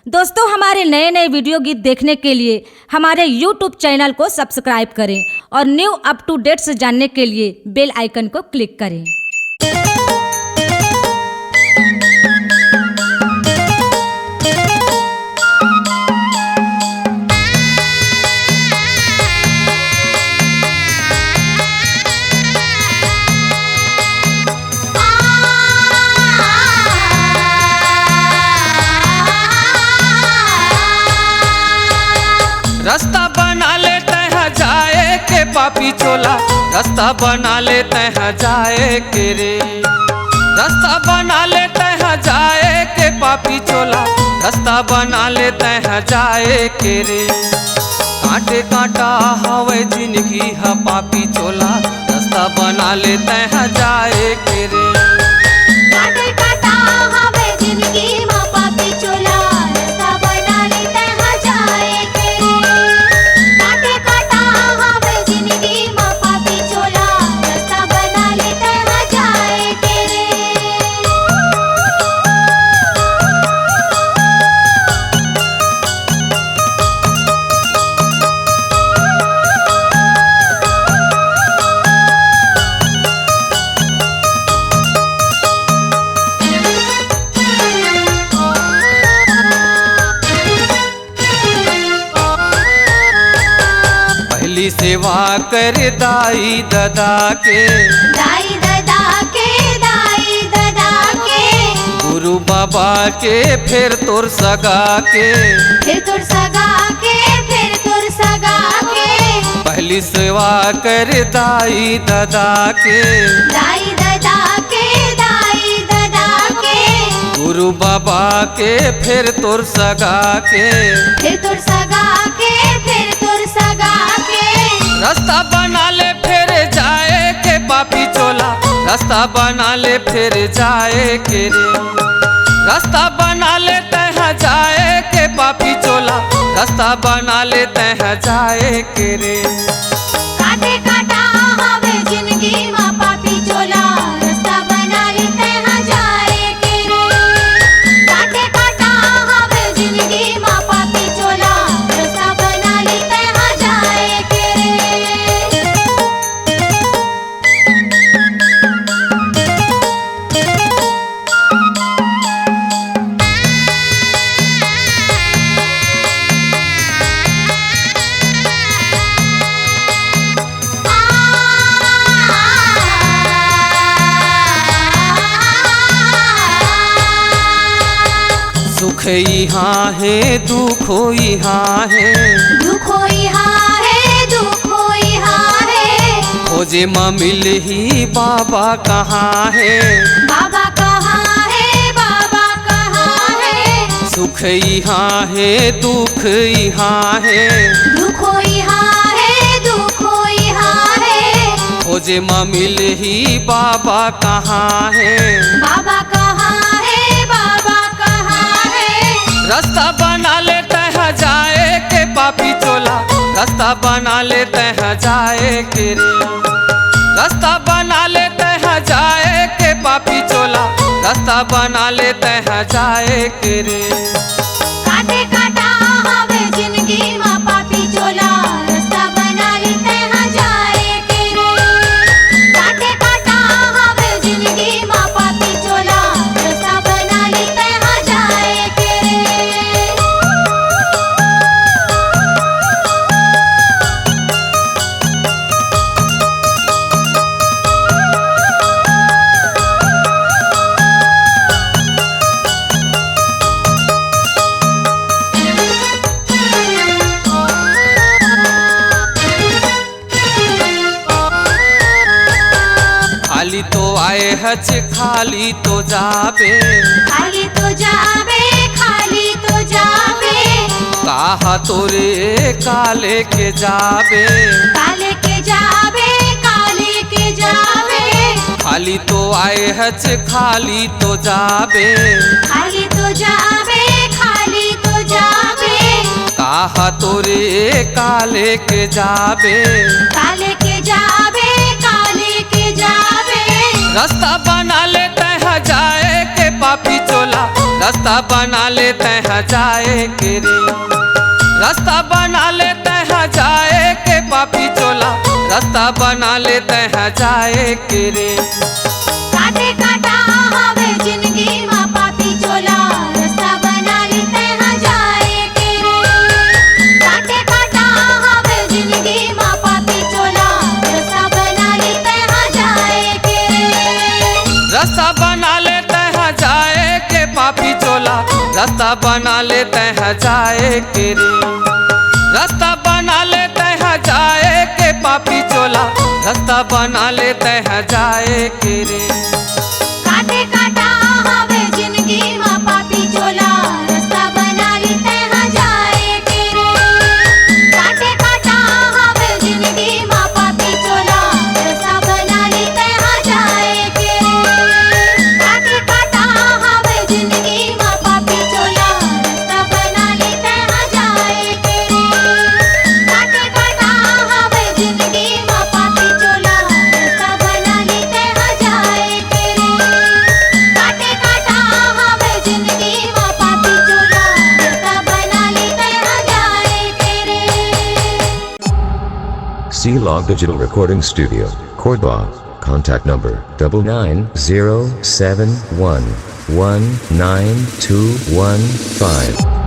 दोस्तों, हमारे नए नए वीडियो गीत देखने के लिए हमारे YouTube चैनल को सब्सक्राइब करें और न्यू अप टू डेट्स जानने के लिए बेल आइकन को क्लिक करें। रास्ता बना लेते हैं जाए के पापी चोला, रास्ता बना लेते हैं जाए के रे। रास्ता बना लेते हैं जाए के पापी चोला, रास्ता बना लेते हैं जाए के रे। कांटे कांटा हवे जिंदगी है पापी चोला, रास्ता बना लेते हैं जाए के रे। कांटे कांटा हवे जिंदगी में पापी चोला, रास्ता बना लेते हैं जाए के रे। कांटे कांटा हवे जिंदगी में पापी चोला, रास्ता बना लेते हैं जाए के रे। पहली सेवा कर दाई दादा के, दाई दादा के, दाई दादा के, गुरु बाबा के, फिर तोर सगा के। फिर तुर सगा के, फिर तुर सगा के। पहली सेवा कर दाई दादा के, दाई दादा के, दाई दादा के, गुरु बाबा के, फिर तोर सगा के। फिर तुर सगा के, फिर तुर सगा के। रास्ता बना ले फिर जाए के पापी चोला, रास्ता बना ले फिर जाए के रे। रास्ता बना लेते हैं जाए के पापी चोला, रास्ता बना लेते हैं जाए के रे। कांटे कांटा हवे जिंदगी में पापी चोला, रास्ता बना लेते हैं जाए के रे। कांटे कांटा हवे जिंदगी में पापी चोला, रास्ता बना लेते हैं जाए के रे। सुख यहाँ है दुख यहाँ है, दुखो यहाँ है, दुखो यहाँ है। खोजे माँ मिल ही बाबा कहाँ है। बाबा कहाँ है, बाबा कहाँ है। सुख यहाँ है दुख यहाँ है, दुखो यहाँ है, दुखो यहाँ है। खोजे माँ मिल ही बाबा कहाँ है। बाबा कहाँ है, बाबा कहाँ है। रास्ता बना लेते हैं जाए के पापी चोला, रास्ता बना लेते हैं जाए के रे। रास्ता बना लेते हैं जाए के पापी चोला, रास्ता बना लेते हैं जाए के रे। कांटे कांटा हवे जिंदगी में पापी चोला, रास्ता बना लेते हैं जाए के रे। कांटे कांटा हवे जिंदगी में पापी चोला, रास्ता बना लेते हैं जाए के रे। खाली तो आए हज खाली तो जाबे, खाली तो जाबे, खाली तो जाबे। कहा तोरे काले के जाबे। काले के जाबे, काले के जाबे। खाली तो आए हज खाली तो जाबे, खाली तो जाबे, खाली तो जाबे। कहा तोरे काले के जाबे। काले के जाबे, काले के जाबे। रास्ता बना लेते हैं जाए के पापी चोला रास्ता बना लेते हैं जाए के रे। रास्ता बना लेते हैं जाए के पापी चोला रास्ता बना लेते हैं जाए के रे। काटे काटा हवे जिंदगी माँ पापी चोला रास्ता बना लेते हैं जाए के रे। काटे काटा हवे जिंदगी माँ पापी चोला रास्ता बना लेते हैं जाए के रे। रास्ता बना लेते हैं जाए के पापी चोला रास्ता बना लेते हैं जाए के रे। रास्ता बना लेते हैं जाए के पापी चोला रास्ता बना लेते हैं जाए के रे। काटे काटा हवे जिंदगी माँ पापी चोला रास्ता बना लेते हैं जाए के रे। काटे काटा हवे जिंदगी माँ पापी चोला रास्ता बना लेते हैं जाए के रे। काटे काटा हवे जिंदगी माँ पापी चोला रास्ता बना लेते हैं जाए के रे। काटे काटा हवे जिंदगी माँ पापी चोला रास्ता बना लेते हैं जाए के रे। काटे काटा हवे जिंदगी माँ पापी चोला रास्ता बना लेते हैं जाए के रे। C-Log Digital Recording Studio, Cordoba. Contact number 99071192215.